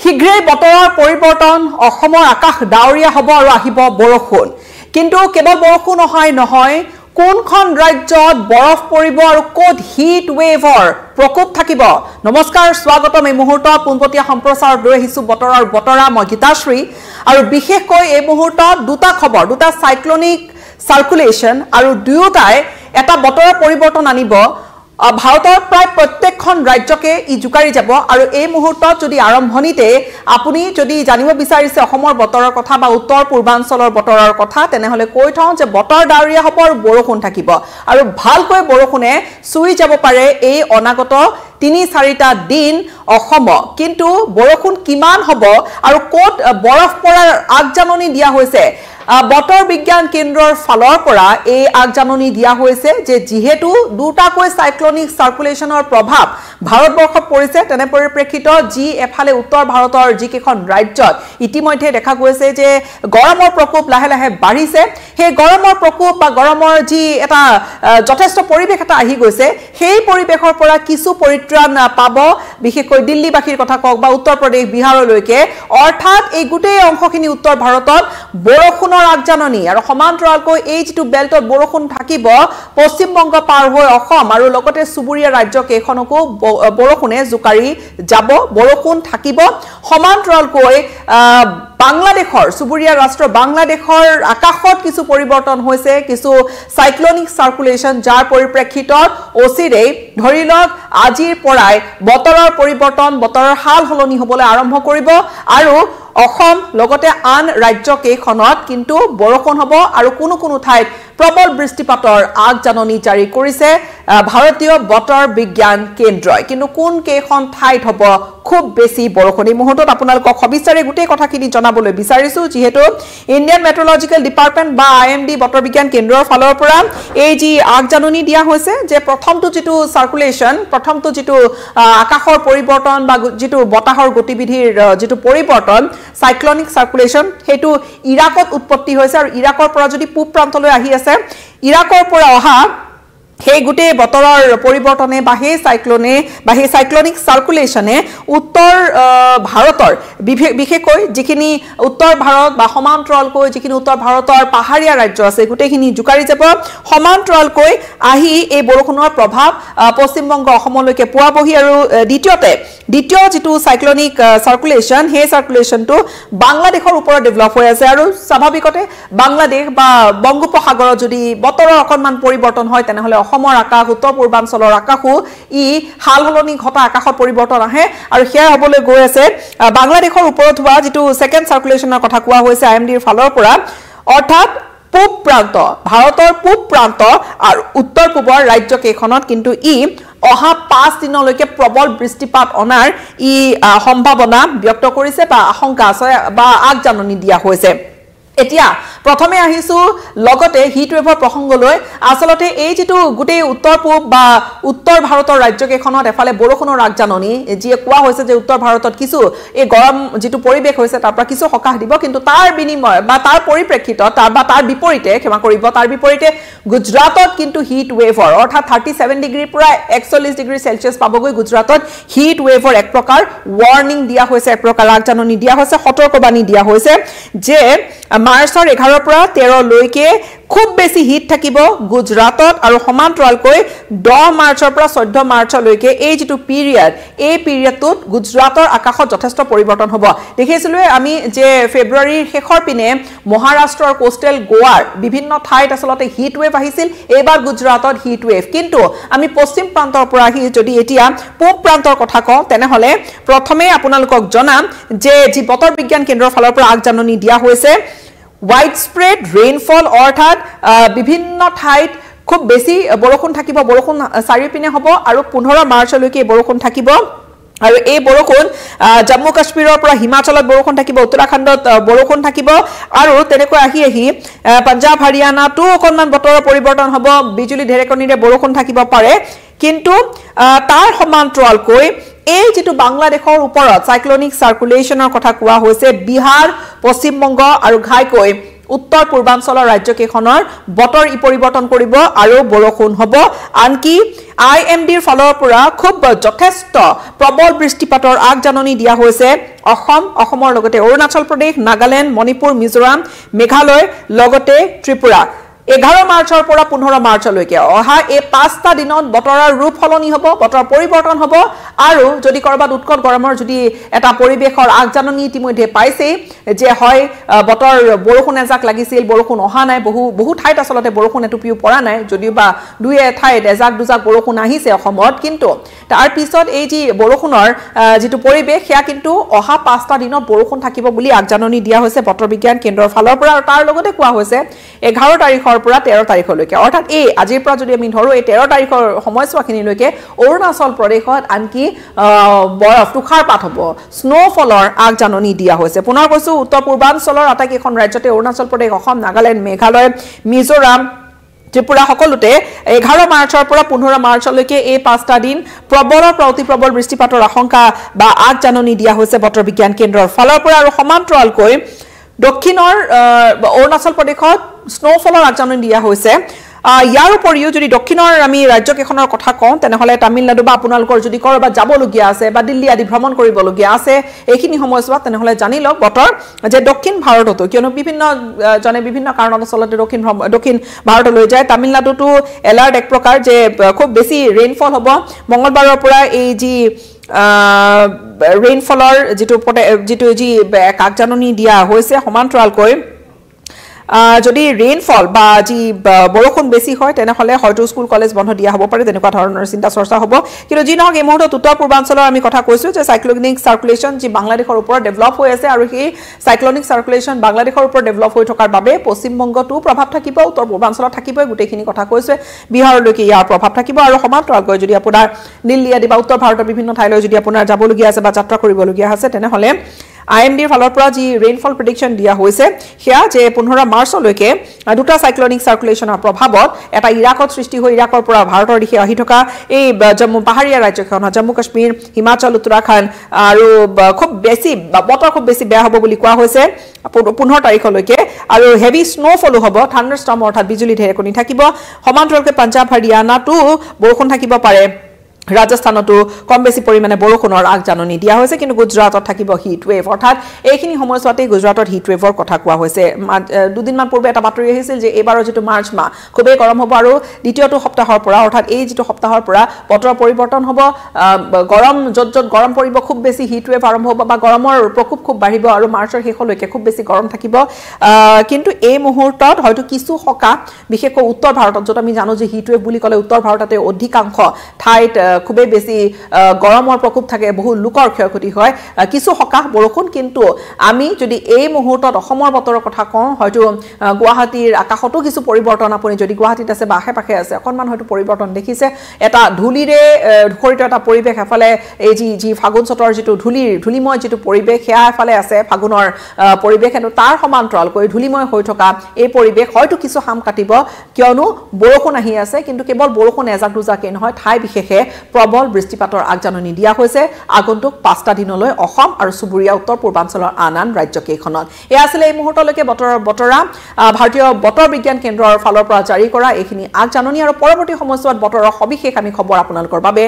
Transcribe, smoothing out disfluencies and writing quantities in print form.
শীঘ্ৰেই বতৰৰ পৰিৱৰ্তন অসমৰ আকাশ ডাৱৰীয়া হ'ব আৰু আহিব বৰষুণ কিন্তু কেৱল বৰষুণ নহয় কোনখন ৰাজ্যত বৰফ পৰিব আৰু কোত হিট ৱেভৰ প্ৰকোপ থাকিব নমস্কাৰ স্বাগতম এই মুহূৰ্তত পুনপটীয়া সম্প্ৰচাৰত লৈ আহিছো বতৰৰ বতৰা মই গীতাশ্ৰী আৰু বিশেষকৈ এই মুহূৰ্তত দুটা খবৰ দুটা সাইক্লোনিক সাৰ্কুলেশন আৰু দুয়োটাই এটা বতৰৰ পৰিৱৰ্তন আনিব ভাৰতৰ প্ৰায় প্ৰত্যেকখন ৰাজ্যকে ই জুকাৰি যাব আৰু এই মুহূৰ্তত যদি আৰম্ভণিতে আপুনি যদি জানিব বিচাৰিছে অসমৰ বতৰৰ কথা বা উত্তৰ পূৰ্বাঞ্চলৰ বতৰৰ কথা তেনেহলে কৈ থওঁ যে বতৰ ডাৱৰীয়া হ'ব আৰু বৰষুণ থাকিব আৰু ভালকৈ বৰষুণে চুই যাব পাৰে এই অনাগত ৩-৪টা দিন অসম কিন্তু বৰষুণ কিমান হ'ব আৰু কোত বৰফ পৰাৰ আগজাননী দিয়া হৈছে বতৰ বিজ্ঞান কেন্দ্ৰৰ ফালৰ পৰা এই আগজাননী দিয়া হৈছে যে যেহেতু দুটাকৈ সাইক্লোনিক সাৰ্কুলেশনৰ প্ৰভাৱ ভাৰতবৰ্ষত পৰিছে তেনে পৰিপ্ৰেক্ষিতত যি এফালে উত্তৰ ভাৰতৰ যিকেইখন ৰাজ্যত ইতিমধ্যে দেখা গৈছে যে গৰমৰ প্ৰকোপ লাহে লাহে বাঢ়িছে সেই গৰমৰ প্ৰকোপ বা গৰমৰ যি এটা যথেষ্ট পৰিৱেশ এটা আহি গৈছে সেই পৰিৱেশৰ পৰা কিছু পৰিত্ৰাণ পাব বিশেষকৈ দিল্লীবাসীৰ কথা কওক বা উত্তৰ প্ৰদেশ বিহাৰলৈকে অৰ্থাৎ এই গোটেই অংশখিনি উত্তৰ ভাৰতত বৰষুণ আগজাননী আৰু সমান্তৰালকৈ এই যেটো বেল্টত বৰষুণ থাকিব পশ্চিম বংগ পাৰ হৈ অসম আৰু লগতে সুবুৰীয়া ৰাজ্য কেইখনকো বৰষুণে জুকাৰি যাব বৰষুণ থাকিব সমান্তৰালকৈ বাংলাদেশৰ সুবুৰীয়া ৰাষ্ট্ৰ বাংলাদেশৰ আকাশত কিছু পৰিৱৰ্তন হৈছে কিছু সাইক্লোনিক সাৰ্কুলেশন যাৰ পৰিপ্ৰেক্ষিতত অচিৰেই ধৰিলক আজিৰ পৰাই বতৰৰ পৰিৱৰ্তন বতৰৰ হাল হলনি হ'বলৈ আৰম্ভ কৰিব আৰু অসম লগতে আন ৰাজ্য কেইখনত কিন্তু বৰষুণ হ'ব আৰু কোনো ঠাইত প্ৰবল বৃষ্টিপাতৰ আগজাননী জাৰি কৰিছে ভাৰতীয় বতৰ বিজ্ঞান কেন্দ্ৰই কিন্তু কোন কেইখন ঠাইত হ'ব খুব বেছি বৰষুণ এই মুহূৰ্তত আপোনালোকক সবিস্তাৰে গোটেই কথাখিনি জনাবলৈ বিচাৰিছো যেহেতু ইণ্ডিয়ান মেট্ৰলজিক্যাল ডিপাৰ্টমেণ্ট বা IMD বতৰ বিজ্ঞান কেন্দ্ৰৰ ফালৰ পৰা এই যি আগজাননী দিয়া হৈছে যে প্ৰথমটো যেটো সাৰ্কুলেশন প্ৰথমটো যেটো আকাশৰ পৰিৱৰ্তন বা যেটো বতাহৰ গতিবিধিৰ যেটো পৰিৱৰ্তন সাইক্লোনিক সাৰ্কুলেশন হেতু ইৰাকত উৎপত্তি হৈছে আৰু ইৰাকৰ পৰা যদি পূব প্ৰান্তলৈ আহি আছে ইৰাকৰ পৰা অহা সেই গুটে বতৰৰ পৰিৱৰ্তনে বা সেই সাইক্লোনে বা সেই সাইক্লোনিক সাৰ্কুলেশনে উত্তৰ ভাৰতৰ বিশেষকৈ যিখিনি উত্তৰ ভাৰত বা সমান্তৰালকৈ যিখিনি উত্তৰ ভাৰতৰ পাহাৰীয়া ৰাজ্য আছে গুটেখিনি জুকাৰি যাব সমান্তৰালকৈ আহি এই বৰষুণৰ প্ৰভাৱ পশ্চিম বংগ অসমলৈকে পোৱাবহি আৰু দ্বিতীয় যেটো সাইক্লোনিক সাৰ্কুলেশন সেই সাৰ্কুলেশনটো বাংলাদেশৰ ওপৰত ডেভেলপ হৈ আছে আৰু স্বাভাৱিকতে বাংলাদেশ বা বংগোপসাগৰত যদি বতৰৰ অকণমান পৰিৱৰ্তন হয় তেনেহলে অসমৰ আকাশ উত্তৰ পূৰ্বাঞ্চলৰ আকাশো ই হাল হলনি ঘটা আকাশৰ পৰিৱৰ্তন আহে আৰু হেয়া হ'বলৈ গৈ আছে বাংলাদেশৰ ওপৰত হোৱা যেটো সেকেন্ড সাৰ্কুলেশনৰ কথা কোৱা হৈছে IMDৰ ফালৰ পৰা অৰ্থাৎ পূব প্ৰান্ত ভাৰতৰ পূব প্ৰান্ত আৰু উত্তৰ পূবৰ ৰাজ্য কেইখনত কিন্তু ই অহা 5 দিনলৈকে প্ৰবল বৃষ্টিপাত অনাৰ ই সম্ভাৱনা ব্যক্ত কৰিছে বা আশংকা আছে বা আগজাননী দিয়া হৈছে এতিয়া প্ৰথমে আহিছো লগতে হিট ৱেভৰ প্ৰসংগলৈ আসলতে এই যেটো গুটেই উত্তৰ পূব বা উত্তৰ ভাৰতৰ ৰাজ্যকেইখনত এফালে বৰষুণৰ আগজাননী যিয়ে কোৱা হৈছে যে উত্তৰ ভাৰতত কিছু এই গৰম যেটো পৰিৱেশ হৈছে তাৰ পৰা কিছু হকাহ দিব কিন্তু তাৰ বিনিময় বা তাৰ পৰিপ্ৰেক্ষিতত তাৰ বিপৰীতে ক্ষমা কৰিব তাৰ বিপৰীতে গুজৰাটত কিন্তু হিট ৱেভৰ অৰ্থাৎ 37 ডিগ্ৰী পৰা 41 ডিগ্ৰী সেলসিয়াছ পাবগৈ গুজৰাটত হিট ৱেভৰ এক প্ৰকাৰ ওয়াৰ্নিং দিয়া হৈছে এক প্ৰকাৰ আগজাননী দিয়া হৈছে সতৰ্কবাণী দিয়া হৈছে যে মাৰ্চৰ 11 পৰা 13 লৈকে খুব বেছি হিট থাকিব গুজৰাটত আৰু সমান্তৰালকৈ 10 মাৰ্চৰ পৰা 14 মাৰ্চলৈকে এই যেটো পিৰিয়ড এই পিৰিয়ডটোত গুজৰাটৰ আকাশত যথেষ্ট পৰিৱৰ্তন হ'ব দেখিছিলো আমি যে ফেব্ৰুৱাৰীৰ শেষৰ পিনে মহাৰাষ্ট্ৰৰ কোষ্টেল গোৱাৰ বিভিন্ন ঠাইত আসলতে হিট ৱেভ আহিছিল এবাৰ গুজৰাটত হিট ৱেভ কিন্তু আমি পশ্চিম প্ৰান্তৰ পৰা আহি যদি এতিয়া পূব প্ৰান্তৰ কথা কওঁ তেনেহলে প্ৰথমে আপোনালোকক জনাম যে যি বতৰ বিজ্ঞান কেন্দ্ৰৰ ফালৰ পৰা আগজাননী দিয়া হৈছে widespread rainfall অৰ্থাৎ বিভিন্ন ঠাইত খুব বেছি বৰষুণ থাকিব বৰষুণ চাৰিপিনে হ'ব আৰু 15 মাৰ্চলৈকে বৰষুণ থাকিব আৰু এই বৰষুণ জম্মু কাশ্মীৰৰ পৰা হিমাচলত বৰষুণ থাকিব উত্তৰাখণ্ডত বৰষুণ থাকিব আৰু তেনেকৈ আহি পাঞ্জাব হাৰিয়ানাটো অকণমান বতৰৰ পৰিৱৰ্তন হ'ব বিজুলী ঢেৰেকণিৰে বৰষুণ থাকিব পাৰে কিন্তু তাৰ সমান্তৰালকৈ এই যেটো বাংলাদেশৰ ওপৰত সাইক্লোনিক সাৰ্কুলেশনৰ কথা কোৱা হৈছে বিহাৰ পশ্চিম বংগ আৰু ঘাইকৈ উত্তৰ পূৰ্বাঞ্চলৰ ৰাজ্যকেইখনৰ বতৰ পৰিৱৰ্তন কৰিব আৰু বৰষুণ হ'ব আনকি IMDৰ ফালৰ পৰা খুব যথেষ্ট প্ৰবল বৃষ্টিপাতৰ আগজাননী দিয়া হৈছে অসমৰ লগতে অৰুণাচল প্ৰদেশ নাগালেণ্ড মণিপুৰ মিজোৰাম মেঘালয় লগতে ত্ৰিপুৰা 11 মাৰ্চৰ পৰা 15 মাৰ্চলৈকে অহা এই 5টা দিনত বতৰৰ ৰূপ সলনি হ'ব বতৰ পৰিৱৰ্তন হ'ব আৰু যদি কৰবাত উৎকট গৰমৰ যদি এটা পৰিবেশৰ আগজাননী ইতিমধ্যে পাইছে যে হয় বতৰ বৰষুণ এজাক লাগিছিল বৰষুণ অহা নাই বহু ঠাইত আসলতে বৰষুণ এটুপিও পৰা নাই যদিও বা দুই ঠাইত এজাক দুজাক বৰষুণ আহিছে অসমত কিন্তু তাৰ পিছত এই যি বৰষুণৰ যেটো পৰিবেশ সেয়া কিন্তু অহা 5টা দিনত বৰষুণ থাকিব বুলি আগজাননী দিয়া হৈছে বতৰ বিজ্ঞান কেন্দ্ৰৰ ফালৰ পৰা আৰু তাৰ লগতে কোৱা হৈছে 11 তাৰিখৰ পৰা 13 তাৰিখলৈকে অৰ্থাৎ এই আজিৰ পৰা যদি আমি ধৰো এই 13 তাৰিখৰ সময়ছোৱাখিনিলৈকে অৰুণাচল প্ৰদেশত আনকি বৰফ তুষাৰপাত হ'ব স্নোফলৰ আগজাননী দিয়া হৈছে পুনৰ কৈছো উত্তৰ পূৰ্বাঞ্চলৰ আটাইকেইখন ৰাজ্যতে অৰুণাচল প্ৰদেশ অসম নাগালেণ্ড মেঘালয় মিজোৰাম ত্ৰিপুৰা সকলোতে 11 মাৰ্চৰ পৰা 15 মাৰ্চলৈকে এই 5টা দিন প্ৰবলৰ প্ৰতি প্ৰবল বৃষ্টিপাতৰ আশংকা বা আগজাননী দিয়া হৈছে বতৰ বিজ্ঞান কেন্দ্ৰৰ ফালৰ পৰা আৰু সমান্তৰালকৈ দক্ষিণৰ অৰুণাচল প্ৰদেশত স্নোফলৰ আগজাননী দিয়া হৈছে ইয়াৰ উপৰিও যদি দক্ষিণৰ আমি ৰাজ্যকেইখনৰ কথা কওঁ তেনেহলে তামিলনাডু বা আপোনালোকৰ যদি কৰবাত যাবলগীয়া আছে বা দিল্লী আদি ভ্ৰমণ কৰিবলগীয়া আছে এইখিনি সময়ছোৱাত তেনেহলে জানি লওক বতৰ যে দক্ষিণ ভাৰততো কিয়নো বিভিন্ন কাৰণত চলতে দক্ষিণ ভাৰতলৈ যায় তামিলনাডুতো এলাৰ্ট এক প্ৰকাৰ যে খুব বেছি ৰেইনফল হ'ব মঙ্গলবাৰৰ পৰা এই যি ৰেইনফলৰ যেটো যি আগজাননী দিয়া হৈছে সমান্তৰালকৈ যদি ৰেইনফল বা যি বৰষুণ বেছি হয় তেনেহলে হয়তো স্কুল কলেজ বন্ধ দিয়া হ'ব পাৰে তেনেকুৱা ধৰণৰ চিন্তা চৰ্চা হ'ব কিন্তু যি নহওক এই মুহূৰ্তত উত্তৰ পূৰ্বাঞ্চলৰ আমি কথা কৈছো যে সাইক্লোনিক সাৰ্কুলেশন যি বাংলাদেশৰ ওপৰত ডেভেলপ হৈ আছে আৰু সেই সাইক্লোনিক সাৰ্কুলেশন বাংলাদেশৰ ওপৰত ডেভেলপ হৈ থকাৰ বাবে পশ্চিম বংগতো প্ৰভাৱ থাকিব উত্তৰ পূৰ্বাঞ্চলত থাকিব গুটেইখিনি কথা কৈছে বিহাৰলৈকে ইয়াৰ প্ৰভাৱ থাকিব আৰু সমান্তৰালকৈ যদি আপোনাৰ দিল্লী আদি বা উত্তৰ ভাৰতৰ বিভিন্ন ঠাইলৈ যদি আপোনাৰ যাবলগীয়া আছে বা যাত্ৰা কৰিবলগীয়া আছে তেনেহলে IMDৰ ফালৰ পৰা যি ৰেইনফল প্ৰেডিকচন দিয়া হৈছে সেয়া যে 15 মাৰ্চলৈকে দুটা সাইক্লোনিক সাৰ্কুলেশনৰ প্ৰভাৱত এটা ইৰাকত সৃষ্টি হৈ ইৰাকৰ পৰা ভাৰতৰ দিশে আহি থকা এই জম্মু পাহাৰীয়া ৰাজ্যখন জম্মু কাশ্মীৰ হিমাচল উত্তৰাখণ্ড আৰু খুব বেছি বতৰ খুব বেছি বেয়া হ'ব বুলি কোৱা হৈছে 15 তাৰিখলৈকে আৰু হেভি স্নোফল হ'ব থান্ডাৰষ্টৰ্ম অৰ্থাৎ বিজুলী ঢেৰেকণি থাকিব সমান্তৰালকৈ পঞ্জাব হাৰিয়ানাতো বৰষুণ থাকিব পাৰে ৰাজস্থানতো কম বেছি পৰিমাণে বৰষুণৰ আগজাননী দিয়া হৈছে কিন্তু গুজৰাটত থাকিব হিট ৱেভ অৰ্থাৎ এইখিনি সময়ছোৱাতে গুজৰাটত হিট ৱেভৰ কথা কোৱা হৈছে দুদিনমান পূৰ্বে এটা বাতৰি আহিছিল যে এইবাৰৰ যেটো মাৰ্চ মাহ খুবেই গৰম হ'ব আৰু দ্বিতীয়টো সপ্তাহৰ পৰা অৰ্থাৎ এই যেটো সপ্তাহৰ পৰা বতৰ পৰিৱৰ্তন হ'ব গৰম যত গৰম পৰিব খুব বেছি হিট ৱেভ আৰম্ভ হ'ব বা গৰমৰ প্ৰকোপ খুব বাঢ়িব আৰু মাৰ্চৰ শেষলৈকে খুব বেছি গৰম থাকিব কিন্তু এই মুহূৰ্তত হয়তো কিছু সকাহ বিশেষকৈ উত্তৰ ভাৰতত যত আমি জানো যে হিট ৱেভ বুলি ক'লে উত্তৰ ভাৰততে অধিকাংশ ঠাইত খুবেই বেছি গৰমৰ প্ৰকোপ থাকে বহু লোকৰ ক্ষয়ক্ষতি হয় কিছু সকাহ বৰষুণ কিন্তু আমি যদি এই মুহূৰ্তত অসমৰ বতৰৰ কথা কওঁ হয়তো গুৱাহাটীৰ আকাশতো কিছু পৰিৱৰ্তন আপুনি যদি গুৱাহাটীত আছে বা আশে-পাশে আছে অকনমান হয়তো পৰিৱৰ্তন দেখিছে এটা ধুলিৰে খৰিত এটা পৰিবেশ এফালে এই যি ফাগুন চতৰ যেটো ধুলিময় যেটো পৰিবেশ সেয়া এফালে আছে ফাগুনৰ পৰিবেশ কিন্তু তাৰ সমান্তৰালকৈ ধুলিময় হৈ থকা এই পৰিবেশ হয়তো কিছু হাম কাটিব কিয়নো বৰষুণ আহি আছে কিন্তু কেৱল বৰষুণ এজাক দুজাকে নহয় ঠাই বিশেষে প্ৰবল বৃষ্টিপাতৰ আগজাননী দিয়া হৈছে আগন্তুক 5টা দিনলৈ অসম আৰু সুবুৰীয়া উত্তৰ পূৰ্বাঞ্চলৰ আন ৰাজ্যকেইখনত এই আছিল এই মুহূৰ্তলৈকে বতৰা ভাৰতীয় বতৰ বিজ্ঞান কেন্দ্ৰৰ ফালৰ পৰা জাৰি কৰা এইখিনি আগজাননী আৰু পৰৱৰ্তী সময়ছোৱাত বতৰৰ সবিশেষ আমি খবৰ আপোনালোকৰ বাবে